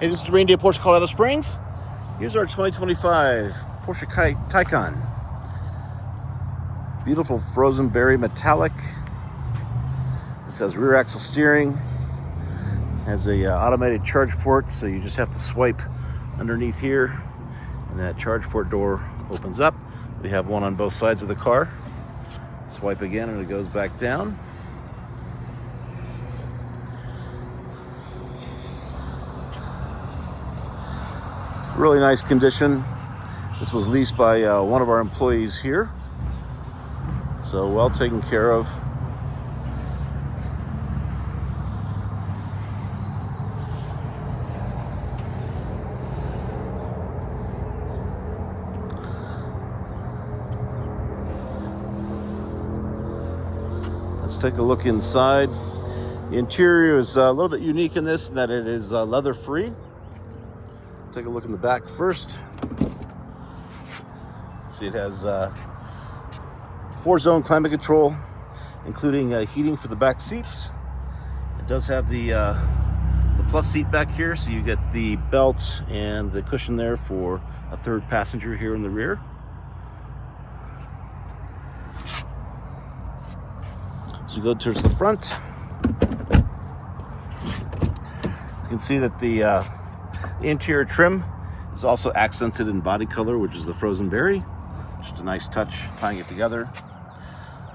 Hey, this is Randy at Porsche Colorado Springs. Here's our 2025 Porsche Taycan. Beautiful frozen berry metallic. This has rear axle steering. Has a automated charge port, so you just have to swipe underneath here, and that charge port door opens up. We have one on both sides of the car. Swipe again, and it goes back down. Really nice condition. This was leased by one of our employees here, so well taken care of. Let's take a look inside. The interior is a little bit unique in this, in that it is leather-free. Take a look in the back first. See, it has 4-zone climate control, including heating for the back seats. It does have the plus seat back here, so you get the belt and the cushion there for a third passenger here in the rear. So you go towards the front. You can see that the interior trim is also accented in body color, which is the frozen berry. Just a nice touch tying it together.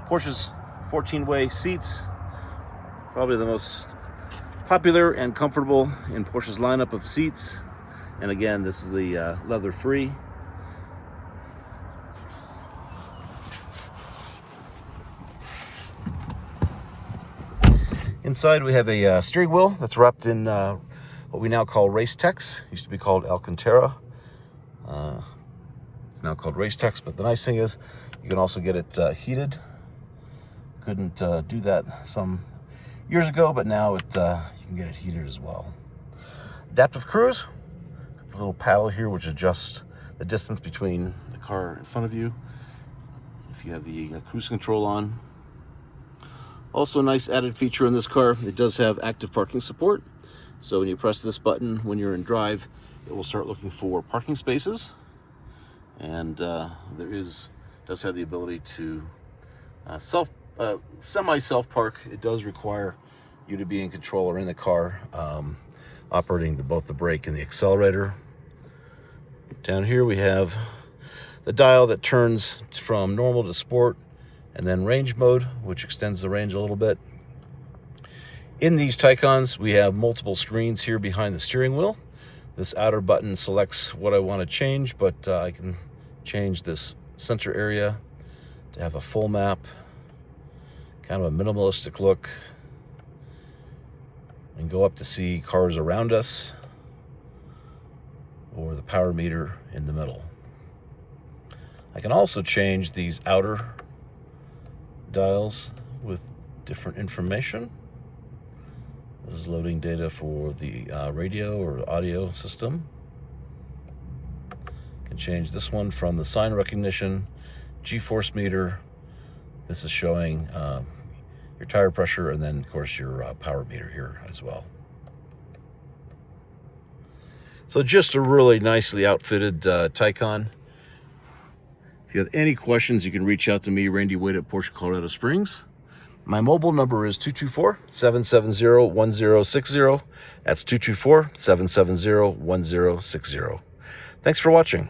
Porsche's 14-way seats, probably the most popular and comfortable in Porsche's lineup of seats. And again, this is the leather-free. Inside we have a steering wheel that's wrapped in what we now call Race-Tex. Used to be called Alcantara. It's now called Race-Tex, but the nice thing is you can also get it heated. Couldn't do that some years ago, but now you can get it heated as well. Adaptive cruise. Got the little paddle here which adjusts the distance between the car in front of you if you have the cruise control on. Also a nice added feature in this car, it does have active parking support. So when you press this button when you're in drive, it will start looking for parking spaces. And does have the ability to semi-self park. It does require you to be in control or in the car, operating both the brake and the accelerator. Down here we have the dial that turns from normal to sport, and then range mode, which extends the range a little bit. In these Taycans, we have multiple screens here behind the steering wheel. This outer button selects what I want to change, but I can change this center area to have a full map, kind of a minimalistic look, and go up to see cars around us or the power meter in the middle. I can also change these outer dials with different information. This is loading data for the radio or audio system. Can change this one from the sign recognition, G-force meter. This is showing your tire pressure, and then of course your power meter here as well. So just a really nicely outfitted Taycan. If you have any questions, you can reach out to me, Randy Wade at Porsche Colorado Springs. My mobile number is 224-770-1060. That's 224-770-1060. Thanks for watching.